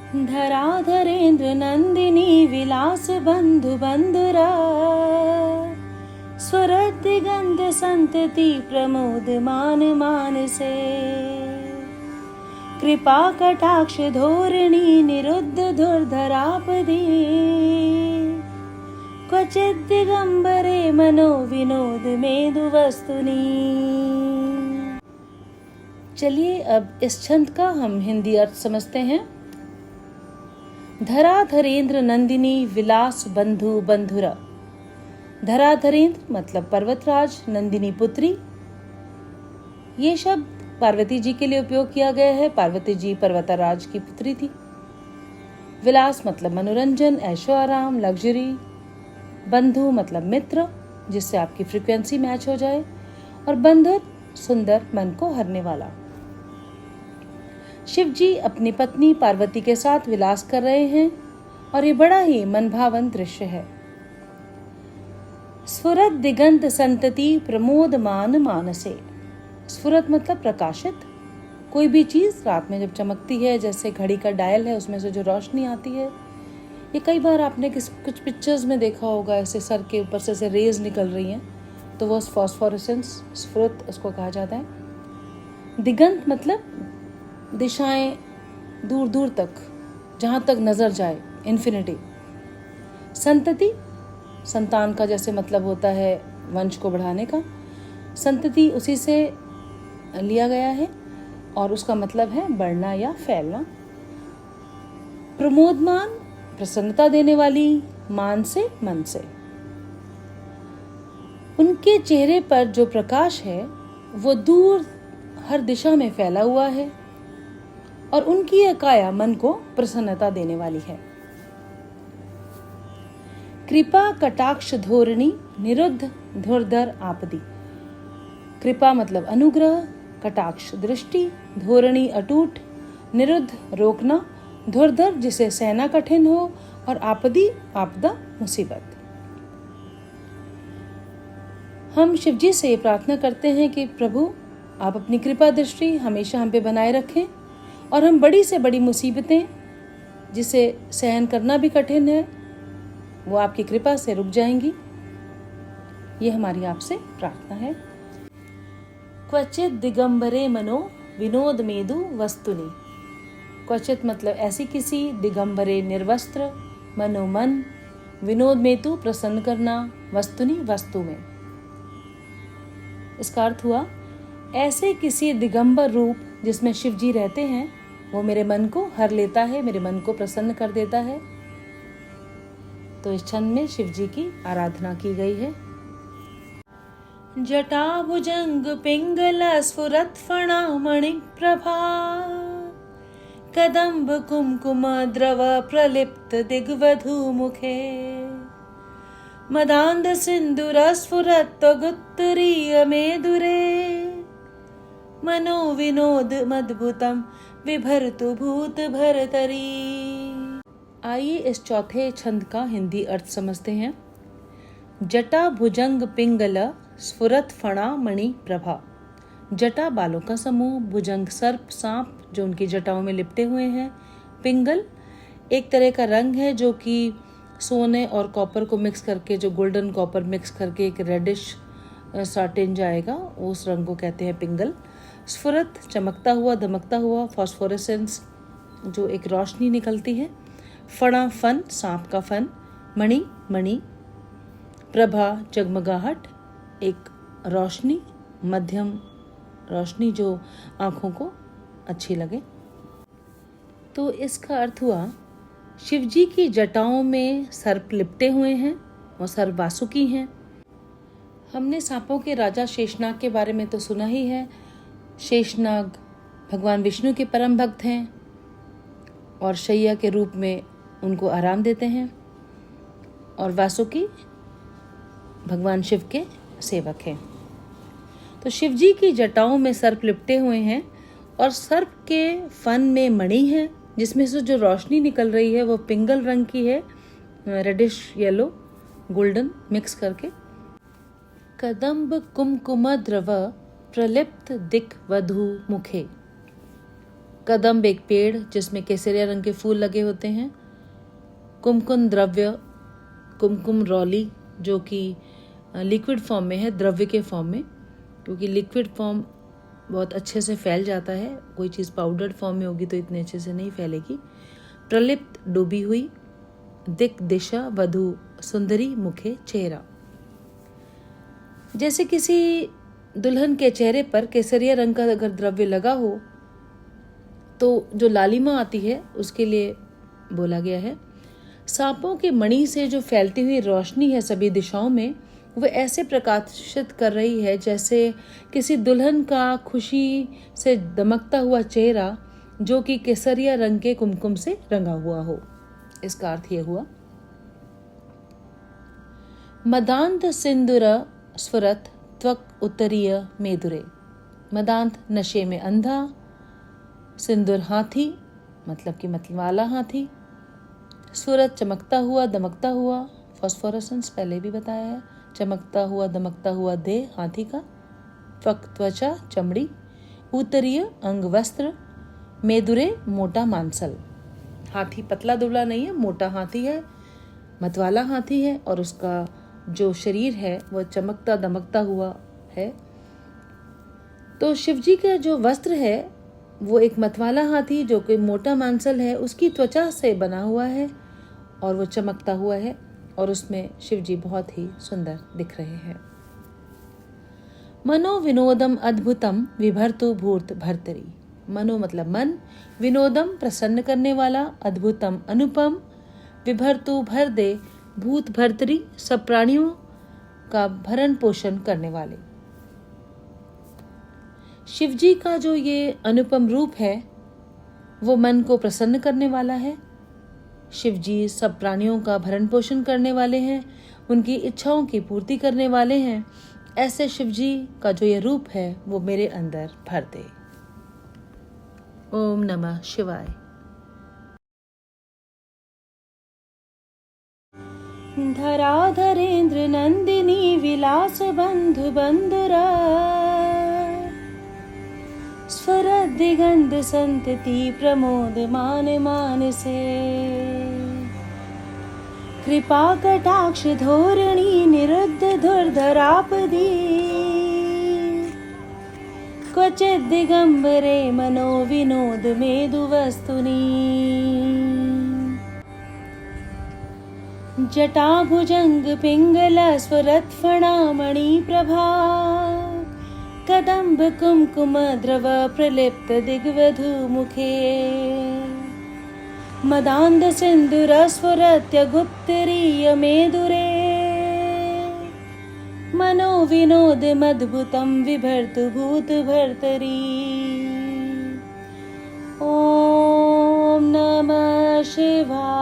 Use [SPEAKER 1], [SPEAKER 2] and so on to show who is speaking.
[SPEAKER 1] धराधरेन्द्र नंदिनी विलास बंधु बंधुरा, स्वरत दिगंत संतति प्रमोद मान मानसे, कृपा कटाक्ष धोरणी निरुद्ध दुर्धरापदी, क्वचित् दिगंबरे मनो विनोद मेदु वस्तुनि। चलिए अब इस छंद का हम हिंदी अर्थ समझते हैं। धराधरेन्द्र नंदिनी विलास बंधु बंधुरा। धराधरेन्द्र मतलब पर्वतराज, नंदिनी पुत्री। ये शब्द पार्वती जी के लिए उपयोग किया गया है। पार्वती जी पर्वतराज की पुत्री थी। विलास मतलब मनोरंजन, ऐशो आराम, लग्जरी। बंधु मतलब मित्र, जिससे आपकी फ्रीक्वेंसी मैच हो जाए। और बंधुर सुंदर, मन को हरने वाला। शिव जी अपनी पत्नी पार्वती के साथ विलास कर रहे हैं और ये बड़ा ही मनभावन दृश्य है। स्फुरत दिगंत संतति प्रमोदमान मानसे। स्फुरत मतलब प्रकाशित। कोई भी चीज रात में जब चमकती है, जैसे घड़ी का डायल है, उसमें से जो रोशनी आती है, ये कई बार आपने कुछ पिक्चर्स में देखा होगा, ऐसे सर के ऊपर से ऐसे रेज निकल रही हैं, तो वो फॉस्फोरेसेंस, स्फुरत उसको कहा जाता है। दिगंत मतलब दिशाएं, दूर दूर तक, जहां तक नजर जाए, इन्फिनिटी। संतति, संतान का जैसे मतलब होता है वंश को बढ़ाने का, संतति उसी से लिया गया है और उसका मतलब है बढ़ना या फैलना। प्रमोदमान, प्रसन्नता देने वाली, मान से, मन से। उनके चेहरे पर जो प्रकाश है वो दूर हर दिशा में फैला हुआ है और उनकी यह काया मन को प्रसन्नता देने वाली है। कृपा कटाक्ष धोरणी निरुद्ध धुरधर आपदी। कृपा मतलब अनुग्रह, कटाक्ष दृष्टि, धोरणी अटूट, निरुद्ध रोकना, धुरधर जिसे सहना कठिन हो, और आपदी आपदा मुसीबत। हम शिव जी से प्रार्थना करते हैं कि प्रभु आप अपनी कृपा दृष्टि हमेशा हम पे बनाए रखें और हम बड़ी से बड़ी मुसीबतें, जिसे सहन करना भी कठिन है, वो आपकी कृपा से रुक जाएंगी। ये हमारी आपसे प्रार्थना है। क्वचित दिगंबरे मनो विनोद मेदु वस्तुनि। क्वचित मतलब ऐसी किसी, दिगंबरे निर्वस्त्र, मनोमन, विनोद मेतु प्रसन्न करना, वस्तुनि वस्तु में। इसका अर्थ हुआ ऐसे किसी दिगंबर रूप जिसमें शिव जी रहते हैं, वो मेरे मन को हर लेता है, मेरे मन को प्रसन्न कर देता है। तो इस छंद में शिव जी की आराधना की गई है। जटा भुजंग पिंगल स्फुरत फणा मणि प्रभा, कदम्ब कुमकुम द्रव प्रलिप्त दिग्वधू मुखे, मदांध सिंदूर स्फुरत गुत्तरीय मेदुरे, मनो विनोद मद्भुतम विभर्तु भूत भरतरी। आइए इस चौथे छंद का हिंदी अर्थ समझते हैं। जटा भुजंग पिंगल स्फुरत फणा मणि प्रभा। जटा बालों का समूह, भुजंग सर्प सांप जो उनकी जटाओं में लिपटे हुए हैं, पिंगल एक तरह का रंग है जो कि सोने और कॉपर को मिक्स करके, जो गोल्डन कॉपर मिक्स करके एक रेडिश सा टिंज आएगा, उस रंग को कहते हैं पिंगल। स्फुरत चमकता हुआ, दमकता हुआ, फॉस्फोरेसेंस जो एक रोशनी निकलती है। फणा फन, सांप का फन। मणि मणि। प्रभा जगमगाहट, एक रोशनी, मध्यम रोशनी जो आँखों को अच्छी लगे। तो इसका अर्थ हुआ शिव जी की जटाओं में सर्प लिपटे हुए हैं, वो सर्प वासुकी हैं। हमने सांपों के राजा शेषनाग के बारे में तो सुना ही है। शेषनाग भगवान विष्णु के परम भक्त हैं और शैया के रूप में उनको आराम देते हैं, और वासुकी भगवान शिव के सेवक हैं। तो शिव जी की जटाओं में सर्प लिपटे हुए हैं और सर्प के फन में मणि है, जिसमें से जो रोशनी निकल रही है वो पिंगल रंग की है, रेडिश येलो गोल्डन मिक्स करके। कदम्ब कुमकुम द्रव प्रलिप्त दिक वधु मुखे। कदम्ब एक पेड़ जिसमें केसरिया रंग के फूल लगे होते हैं। कुमकुम द्रव्य, कुमकुम रॉली जो कि लिक्विड फॉर्म में है, द्रव्य के फॉर्म में, क्योंकि लिक्विड फॉर्म बहुत अच्छे से फैल जाता है, कोई चीज़ पाउडर्ड फॉर्म में होगी तो इतने अच्छे से नहीं फैलेगी। प्रलिप्त डूबी हुई, दिक दिशा वधु सुंदरी मुखे चेहरा। जैसे किसी दुल्हन के चेहरे पर केसरिया रंग का अगर द्रव्य लगा हो तो जो लालिमा आती है उसके लिए बोला गया है। सांपों की मणि से जो फैलती हुई रोशनी है सभी दिशाओं में, वह ऐसे प्रकाशित कर रही है जैसे किसी दुल्हन का खुशी से दमकता हुआ चेहरा जो कि केसरिया रंग के कुमकुम से रंगा हुआ हो। इसका अर्थ यह हुआ। मदांत सिंदूर स्फुरत त्वक उत्तरीय मेदुरे। मदांत नशे में अंधा, सिंदूर हाथी मतलब कि मतवाला हाथी, स्फुरत चमकता हुआ दमकता हुआ, फॉस्फोरेसेंस पहले भी बताया है, चमकता हुआ दमकता हुआ देह हाथी का, त्वक त्वचा चमड़ी, उत्तरीय अंग वस्त्र, मेदुरे मोटा मांसल। हाथी पतला दुबला नहीं है, मोटा हाथी है, मतवाला हाथी है और उसका जो शरीर है वह चमकता दमकता हुआ है। तो शिव जी का जो वस्त्र है वो एक मतवाला हाथी जो कि मोटा मांसल है, उसकी त्वचा से बना हुआ है और वो चमकता हुआ है और उसमें शिव जी बहुत ही सुंदर दिख रहे हैं। मनो विनोदम अद्भुतम विभर्तु भूत भर्तरी। मनो मतलब मन, विनोदम प्रसन्न करने वाला, अद्भुतम अनुपम, विभर्तु भर दे, भूत भर्तरी सब प्राणियों का भरण पोषण करने वाले। शिव जी का जो ये अनुपम रूप है वो मन को प्रसन्न करने वाला है। शिव जी सब प्राणियों का भरण पोषण करने वाले हैं, उनकी इच्छाओं की पूर्ति करने वाले हैं। ऐसे शिव जी का जो ये रूप है वो मेरे अंदर भर दे। ओम नमः शिवाय। धराधरेन्द्र नंदिनी विलास बंधु बंधुरा, स्वर दिगंध संतति प्रमोद मान मानसे, कृपा कटाक्ष धोरणी निरुद्ध धुर्धरापदी, क्वचित् दिगंबरे मनो विनोद मेदु वस्तुनि, जटा भुजंग पिंगल स्फुरत् फणामणि प्रभा, कदम्ब कुमकुम द्रव प्रलिप्त दिग्वधू मुखे, मदान्ध सिंदूर स्फुरत्यगुत्तरीय मेदुरे, मनो विनोद मद्भुतं विभर्तु भूत भर्तरी। ओम नमः शिवाय।